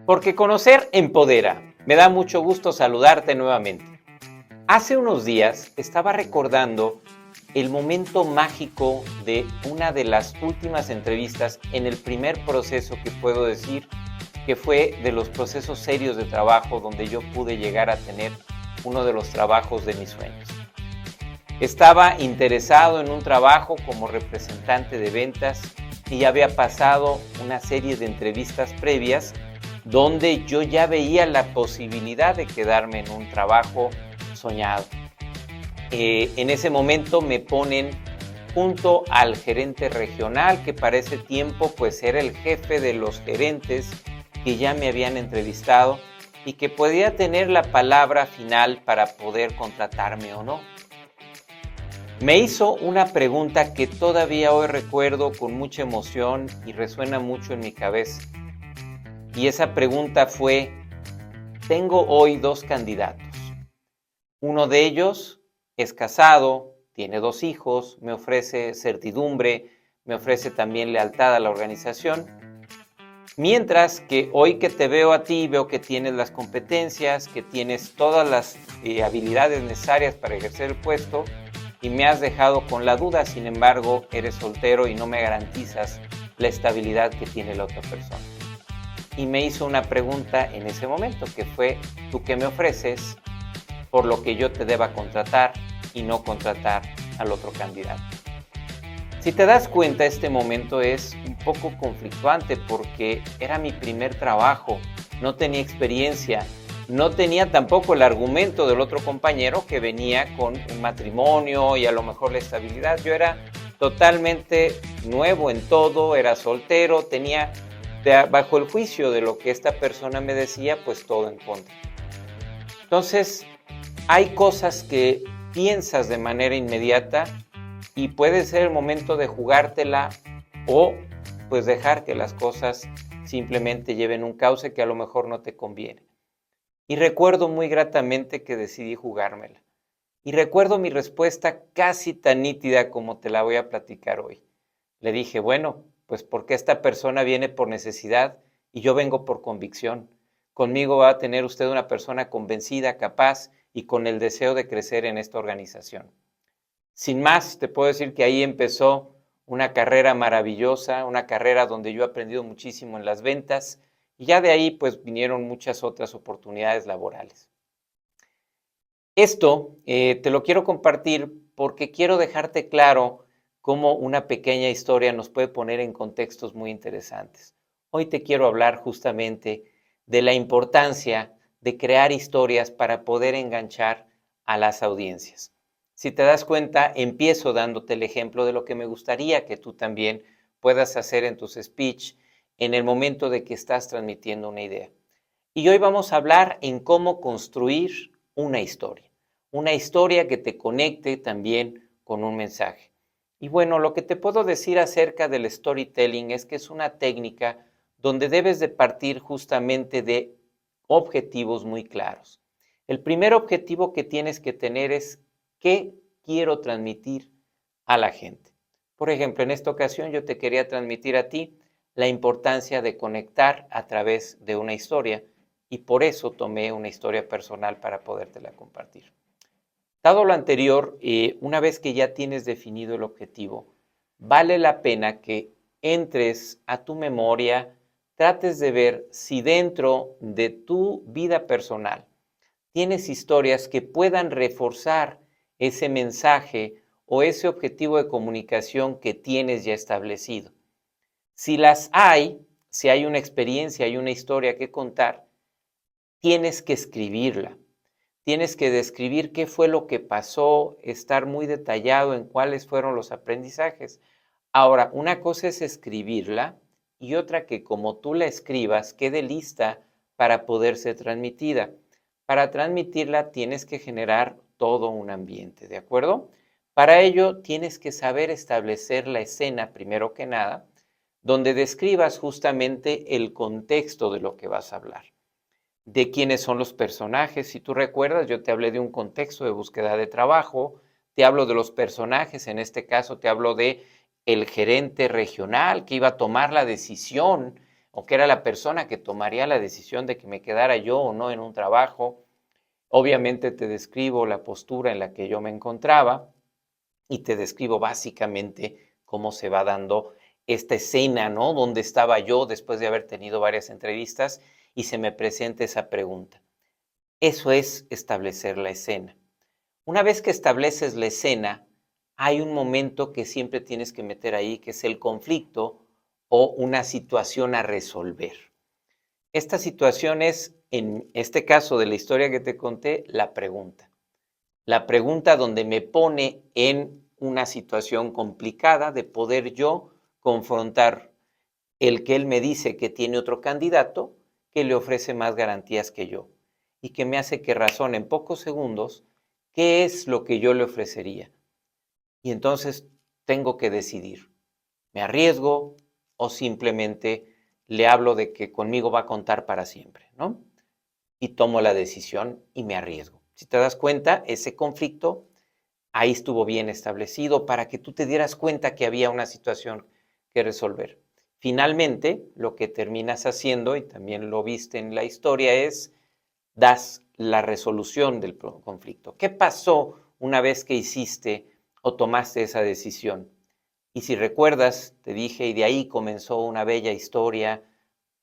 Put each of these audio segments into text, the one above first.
Porque conocer empodera. Me da mucho gusto saludarte nuevamente. Hace unos días estaba recordando el momento mágico de una de las últimas entrevistas en el primer proceso que puedo decir que fue de los procesos serios de trabajo donde yo pude llegar a tener uno de los trabajos de mis sueños. Estaba interesado en un trabajo como representante de ventas y ya había pasado una serie de entrevistas previas donde yo ya veía la posibilidad de quedarme en un trabajo soñado. En ese momento me ponen junto al gerente regional, que para ese tiempo pues era el jefe de los gerentes que ya me habían entrevistado y que podía tener la palabra final para poder contratarme o no. Me hizo una pregunta que todavía hoy recuerdo con mucha emoción y resuena mucho en mi cabeza. Y esa pregunta fue: tengo hoy dos candidatos. Uno de ellos es casado, tiene 2 hijos, me ofrece certidumbre, me ofrece también lealtad a la organización. Mientras que hoy que te veo a ti, veo que tienes las competencias, que tienes todas las habilidades necesarias para ejercer el puesto y me has dejado con la duda. Sin embargo, eres soltero y no me garantizas la estabilidad que tiene la otra persona. Y me hizo una pregunta en ese momento, que fue: ¿tú qué me ofreces por lo que yo te deba contratar y no contratar al otro candidato? Si te das cuenta, este momento es un poco conflictuante porque era mi primer trabajo, no tenía experiencia, no tenía tampoco el argumento del otro compañero que venía con un matrimonio y a lo mejor la estabilidad. Yo era totalmente nuevo en todo, era soltero, tenía bajo el juicio de lo que esta persona me decía, pues todo en contra. Entonces, hay cosas que piensas de manera inmediata y puede ser el momento de jugártela o pues dejar que las cosas simplemente lleven un cauce que a lo mejor no te conviene. Y recuerdo muy gratamente que decidí jugármela. Y recuerdo mi respuesta casi tan nítida como te la voy a platicar hoy. Le dije: bueno, pues porque esta persona viene por necesidad y yo vengo por convicción. Conmigo va a tener usted una persona convencida, capaz y con el deseo de crecer en esta organización. Sin más, te puedo decir que ahí empezó una carrera maravillosa, una carrera donde yo he aprendido muchísimo en las ventas y ya de ahí pues vinieron muchas otras oportunidades laborales. Esto te lo quiero compartir porque quiero dejarte claro cómo una pequeña historia nos puede poner en contextos muy interesantes. Hoy te quiero hablar justamente de la importancia de crear historias para poder enganchar a las audiencias. Si te das cuenta, empiezo dándote el ejemplo de lo que me gustaría que tú también puedas hacer en tus speech en el momento de que estás transmitiendo una idea. Y hoy vamos a hablar en cómo construir una historia que te conecte también con un mensaje. Y bueno, lo que te puedo decir acerca del storytelling es que es una técnica donde debes de partir justamente de objetivos muy claros. El primer objetivo que tienes que tener es: ¿qué quiero transmitir a la gente? Por ejemplo, en esta ocasión yo te quería transmitir a ti la importancia de conectar a través de una historia y por eso tomé una historia personal para podértela compartir. Dado lo anterior, una vez que ya tienes definido el objetivo, vale la pena que entres a tu memoria, trates de ver si dentro de tu vida personal tienes historias que puedan reforzar ese mensaje o ese objetivo de comunicación que tienes ya establecido. Si las hay, si hay una experiencia, hay una historia que contar, tienes que escribirla. Tienes que describir qué fue lo que pasó, estar muy detallado en cuáles fueron los aprendizajes. Ahora, una cosa es escribirla y otra que como tú la escribas quede lista para poder ser transmitida. Para transmitirla tienes que generar todo un ambiente, ¿de acuerdo? Para ello tienes que saber establecer la escena primero que nada, donde describas justamente el contexto de lo que vas a hablar, de quiénes son los personajes. Si tú recuerdas, yo te hablé de un contexto de búsqueda de trabajo, te hablo de los personajes, en este caso te hablo de el gerente regional que iba a tomar la decisión o que era la persona que tomaría la decisión de que me quedara yo o no en un trabajo. Obviamente te describo la postura en la que yo me encontraba y te describo básicamente cómo se va dando esta escena, ¿no? Donde estaba yo después de haber tenido varias entrevistas y se me presenta esa pregunta. Eso es establecer la escena. Una vez que estableces la escena, hay un momento que siempre tienes que meter ahí, que es el conflicto o una situación a resolver. Esta situación es, en este caso de la historia que te conté, la pregunta. La pregunta donde me pone en una situación complicada de poder yo confrontar el que él me dice que tiene otro candidato que le ofrece más garantías que yo y que me hace que razone en pocos segundos qué es lo que yo le ofrecería. Y entonces tengo que decidir, ¿me arriesgo o simplemente le hablo de que conmigo va a contar para siempre, ¿no? Y tomo la decisión y me arriesgo. Si te das cuenta, ese conflicto ahí estuvo bien establecido para que tú te dieras cuenta que había una situación que resolver. Finalmente, lo que terminas haciendo, y también lo viste en la historia, es das la resolución del conflicto. ¿Qué pasó una vez que hiciste o tomaste esa decisión? Y si recuerdas, te dije, y de ahí comenzó una bella historia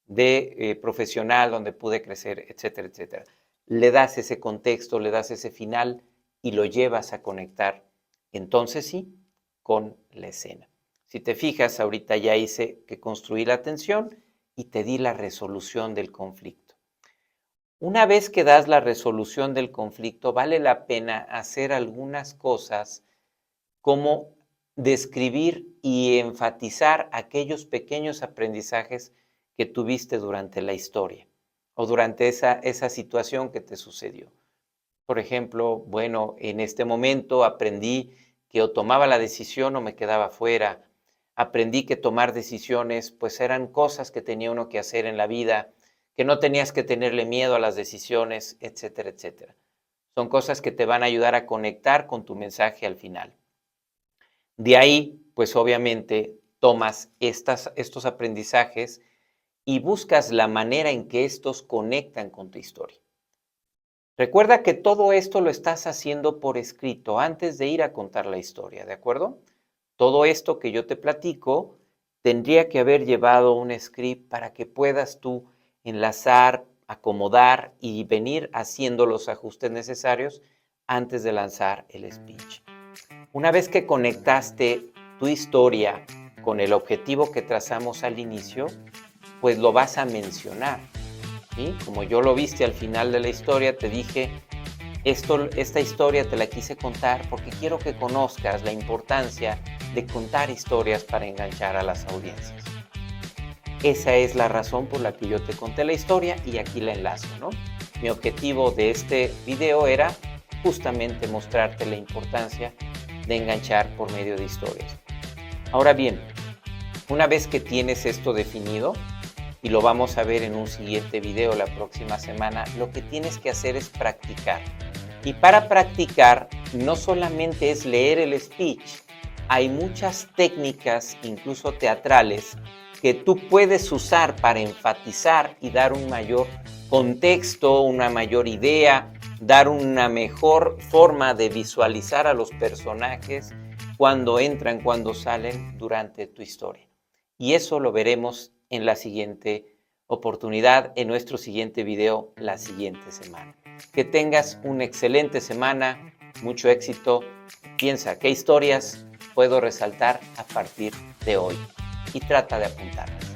de profesional donde pude crecer, etcétera, etcétera. Le das ese contexto, le das ese final y lo llevas a conectar, entonces sí, con la escena. Si te fijas, ahorita ya hice que construí la tensión y te di la resolución del conflicto. Una vez que das la resolución del conflicto, vale la pena hacer algunas cosas como describir y enfatizar aquellos pequeños aprendizajes que tuviste durante la historia o durante esa situación que te sucedió. Por ejemplo, bueno, en este momento aprendí que o tomaba la decisión o me quedaba fuera. Aprendí que tomar decisiones pues eran cosas que tenía uno que hacer en la vida, que no tenías que tenerle miedo a las decisiones, etcétera, etcétera. Son cosas que te van a ayudar a conectar con tu mensaje al final. De ahí, pues obviamente, tomas estos aprendizajes y buscas la manera en que estos conectan con tu historia. Recuerda que todo esto lo estás haciendo por escrito antes de ir a contar la historia, ¿de acuerdo? Todo esto que yo te platico tendría que haber llevado un script para que puedas tú enlazar, acomodar y venir haciendo los ajustes necesarios antes de lanzar el speech. Una vez que conectaste tu historia con el objetivo que trazamos al inicio, pues lo vas a mencionar. ¿Sí? Como yo lo viste al final de la historia, te dije, esta historia te la quise contar porque quiero que conozcas la importancia de contar historias para enganchar a las audiencias. Esa es la razón por la que yo te conté la historia y aquí la enlazo, ¿no? Mi objetivo de este video era justamente mostrarte la importancia de enganchar por medio de historias. Ahora bien, una vez que tienes esto definido, y lo vamos a ver en un siguiente video la próxima semana, lo que tienes que hacer es practicar. Y para practicar no solamente es leer el speech, hay muchas técnicas, incluso teatrales, que tú puedes usar para enfatizar y dar un mayor contexto, una mayor idea, dar una mejor forma de visualizar a los personajes cuando entran, cuando salen durante tu historia. Y eso lo veremos en la siguiente oportunidad, en nuestro siguiente video la siguiente semana. Que tengas una excelente semana, mucho éxito. Piensa qué historias puedo resaltar a partir de hoy y trata de apuntarlas.